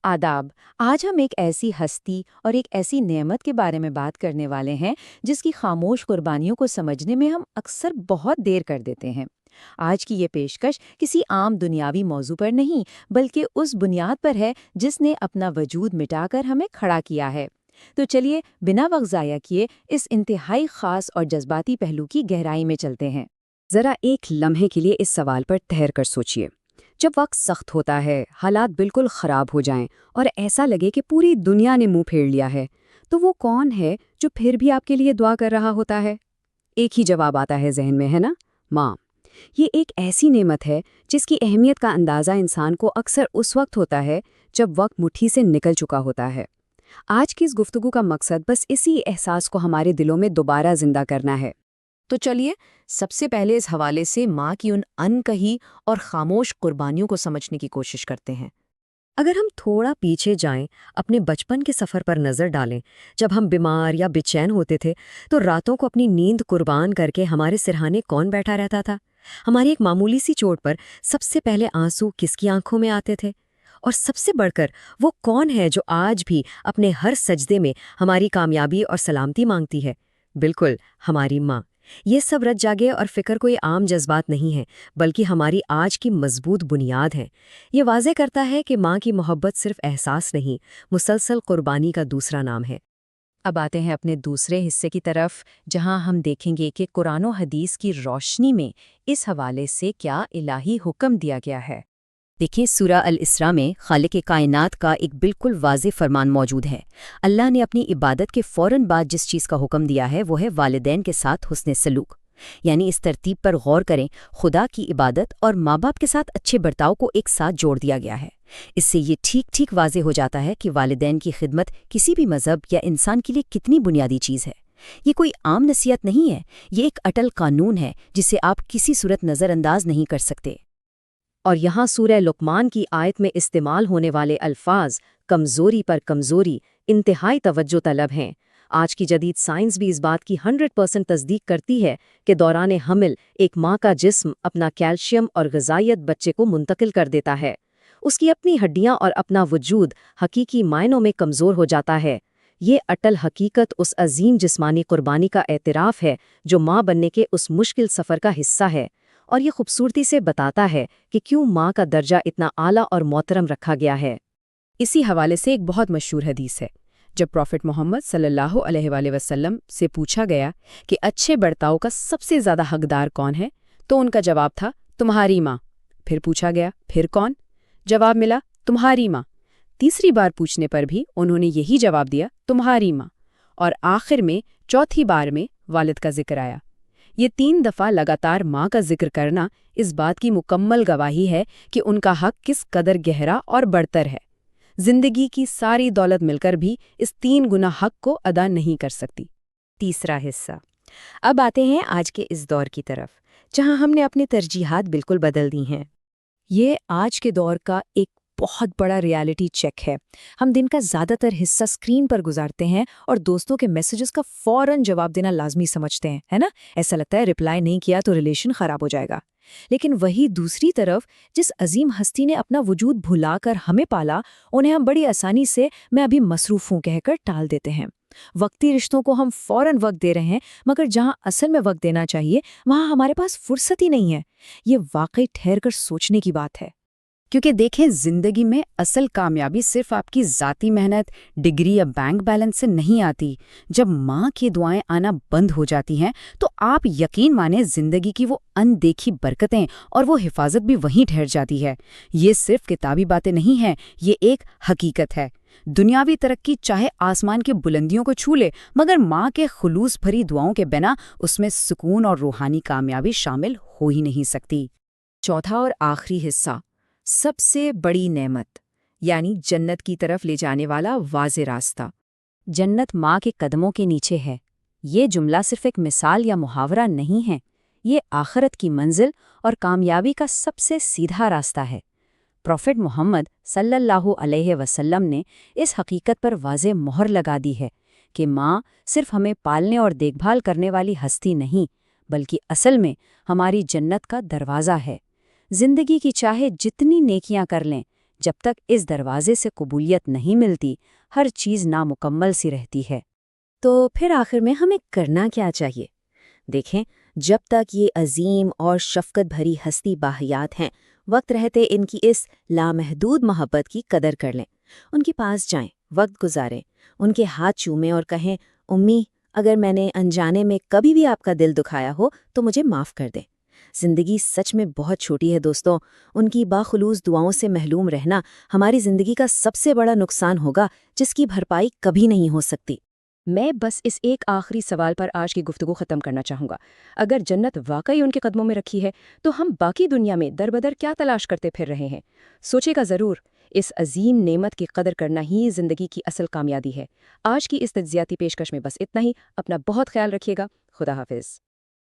आदाब। आज हम एक ऐसी हस्ती और एक ऐसी नेमत के बारे में बात करने वाले हैं जिसकी खामोश कुर्बानियों को समझने में हम अक्सर बहुत देर कर देते हैं। आज की ये पेशकश किसी आम दुनियावी मौजू पर नहीं, बल्कि उस बुनियाद पर है जिसने अपना वजूद मिटाकर हमें खड़ा किया है। तो चलिए बिना वक्त ज़ाया किए इस इंतहाई खास और जज्बाती पहलू की गहराई में चलते हैं। जरा एक लम्हे के लिए इस सवाल पर ठहर कर सोचिए। जब वक्त सख्त होता है, हालात बिल्कुल ख़राब हो जाएं और ऐसा लगे कि पूरी दुनिया ने मुंह फेर लिया है, तो वो कौन है जो फिर भी आपके लिए दुआ कर रहा होता है? एक ही जवाब आता है जहन में, है ना? माँ। ये एक ऐसी नेमत है जिसकी अहमियत का अंदाज़ा इंसान को अक्सर उस वक्त होता है जब वक्त मुट्ठी से निकल चुका होता है। आज की इस गुफ्तगू का मकसद बस इसी एहसास को हमारे दिलों में दोबारा जिंदा करना है। तो चलिए सबसे पहले इस हवाले से माँ की उन अनकही और खामोश कुर्बानियों को समझने की कोशिश करते हैं। अगर हम थोड़ा पीछे जाएं, अपने बचपन के सफ़र पर नज़र डालें, जब हम बीमार या बेचैन होते थे तो रातों को अपनी नींद कुर्बान करके हमारे सिरहाने कौन बैठा रहता था? हमारी एक मामूली सी चोट पर सबसे पहले आंसू किसकी आंखों में आते थे? और सबसे बढ़कर वो कौन है जो आज भी अपने हर सजदे में हमारी कामयाबी और सलामती मांगती है? बिल्कुल, हमारी माँ। ये सब रच जागे और फिक्र कोई आम जज्बात नहीं है, बल्कि हमारी आज की मजबूत बुनियाद है। ये वाज़े करता है कि माँ की मोहब्बत सिर्फ एहसास नहीं, मुसलसल कुर्बानी का दूसरा नाम है। अब आते हैं अपने दूसरे हिस्से की तरफ, जहां हम देखेंगे कि कुरान और हदीस की रोशनी में इस हवाले से क्या इलाही हुक्म दिया गया है। देखिए, सूरा अल इसरा में खालिक कायनात का एक बिल्कुल वाज़ेह फरमान मौजूद है। अल्लाह ने अपनी इबादत के फ़ौरन बाद जिस चीज़ का हुक्म दिया है वो है वालिदैन के साथ हुस्न सलूक। यानी इस तरतीब पर गौर करें, खुदा की इबादत और माँ बाप के साथ अच्छे बर्ताव को एक साथ जोड़ दिया गया है। इससे ये ठीक ठीक वाज़ेह हो जाता है कि वालिदैन की खिदमत किसी भी मज़हब या इंसान के लिए कितनी बुनियादी चीज़ है। ये कोई आम नसीहत नहीं है, ये एक अटल कानून है जिसे आप किसी सूरत नज़रअंदाज नहीं कर सकते। और यहाँ सूरह लुक़मान की आयत में इस्तेमाल होने वाले अल्फाज कमज़ोरी पर कमज़ोरी इंतहाई तवज्जो तलब हैं। आज की जदीद साइंस भी इस बात की 100% तस्दीक करती है कि दौरान हमिल एक माँ का जिस्म अपना कैल्शियम और ग़िज़ाइयत बच्चे को मुंतकिल कर देता है। उसकी अपनी हड्डियाँ और अपना वजूद हकीकी मायनों में कमज़ोर हो जाता है। ये अटल हकीकत उस अजीम जिस्मानी कुर्बानी का एतराफ़ है जो माँ बनने के उस मुश्किल सफ़र का हिस्सा है। और ये खूबसूरती से बताता है कि क्यों माँ का दर्जा इतना आला और मोहतरम रखा गया है। इसी हवाले से एक बहुत मशहूर हदीस है। जब प्रॉफिट मोहम्मद सल्लल्लाहु अलैहि वसल्लम से पूछा गया कि अच्छे बर्ताव का सबसे ज़्यादा हकदार कौन है, तो उनका जवाब था तुम्हारी माँ। फिर पूछा गया फिर कौन? जवाब मिला तुम्हारी माँ। तीसरी बार पूछने पर भी उन्होंने यही जवाब दिया तुम्हारी माँ। और आखिर में चौथी बार में वालिद का जिक्र आया। ये 3 दफ़ा लगातार माँ का जिक्र करना इस बात की मुकम्मल गवाही है कि उनका हक किस कदर गहरा और बढ़तर है। जिंदगी की सारी दौलत मिलकर भी इस 3 गुना हक को अदा नहीं कर सकती। तीसरा हिस्सा। अब आते हैं आज के इस दौर की तरफ, जहां हमने अपनी तरजीहात बिल्कुल बदल दी हैं। ये आज के दौर का एक बहुत बड़ा रियलिटी चेक है। हम दिन का ज़्यादातर हिस्सा स्क्रीन पर गुजारते हैं और दोस्तों के मैसेजेस का फ़ौरन जवाब देना लाजमी समझते हैं, है ना? ऐसा लगता है रिप्लाई नहीं किया तो रिलेशन ख़राब हो जाएगा। लेकिन वही दूसरी तरफ जिस अजीम हस्ती ने अपना वजूद भुलाकर हमें पाला, उन्हें हम बड़ी आसानी से मैं अभी मसरूफ़ हूँ कहकर टाल देते हैं। वक्ती रिश्तों को हम फ़ौरन वक्त दे रहे हैं, मगर जहाँ असल में वक्त देना चाहिए वहाँ हमारे पास फुर्सत ही नहीं है। ये वाकई ठहर कर सोचने की बात है। क्योंकि देखें, जिंदगी में असल कामयाबी सिर्फ आपकी ज़ाती मेहनत, डिग्री या बैंक बैलेंस से नहीं आती। जब माँ की दुआएं आना बंद हो जाती हैं तो आप यकीन माने जिंदगी की वो अनदेखी बरकतें और वो हिफाजत भी वहीं ठहर जाती है। ये सिर्फ किताबी बातें नहीं हैं, ये एक हकीकत है। दुनियावी तरक्की चाहे आसमान की बुलंदियों को छू ले, मगर माँ के खुलूस भरी दुआओं के बिना उसमें सुकून और रूहानी कामयाबी शामिल हो ही नहीं सकती। चौथा और आखिरी हिस्सा, सबसे बड़ी नेमत यानी जन्नत की तरफ ले जाने वाला वाज़े रास्ता। जन्नत माँ के कदमों के नीचे है। ये जुमला सिर्फ एक मिसाल या मुहावरा नहीं है, ये आखिरत की मंजिल और कामयाबी का सबसे सीधा रास्ता है। प्रॉफिट मोहम्मद सल्लल्लाहु अलैहि वसल्लम ने इस हकीकत पर वाज़े मोहर लगा दी है कि माँ सिर्फ हमें पालने और देखभाल करने वाली हस्ती नहीं, बल्कि असल में हमारी जन्नत का दरवाज़ा है। जिंदगी की चाहे जितनी नेकियां कर लें, جب تک اس دروازے سے قبولیت نہیں ملتی، ہر چیز نامکمل سی رہتی ہے۔ تو پھر آخر میں ہمیں کرنا کیا چاہیے؟ دیکھیں، جب تک یہ عظیم اور شفقت بھری ہستی باحیات ہیں، وقت رہتے ان کی اس لامحدود محبت کی قدر کر لیں، ان کے پاس جائیں، وقت گزاریں، ان کے ہاتھ چومیں اور کہیں، امی، اگر میں نے انجانے میں کبھی بھی آپ کا دل دکھایا ہو تو مجھے معاف کر دیں۔ زندگی سچ میں بہت چھوٹی ہے دوستوں، ان کی باخلوص دعاؤں سے محروم رہنا ہماری زندگی کا سب سے بڑا نقصان ہوگا، جس کی بھرپائی کبھی نہیں ہو سکتی۔ میں بس اس ایک آخری سوال پر آج کی گفتگو ختم کرنا چاہوں گا۔ اگر جنت واقعی ان کے قدموں میں رکھی ہے تو ہم باقی دنیا میں دربدر کیا تلاش کرتے پھر رہے ہیں؟ سوچے گا ضرور، اس عظیم نعمت کی قدر کرنا ہی زندگی کی اصل کامیابی ہے۔ آج کی اس تجزیاتی پیشکش میں بس اتنا ہی۔ اپنا بہت خیال رکھیے گا۔ خدا حافظ۔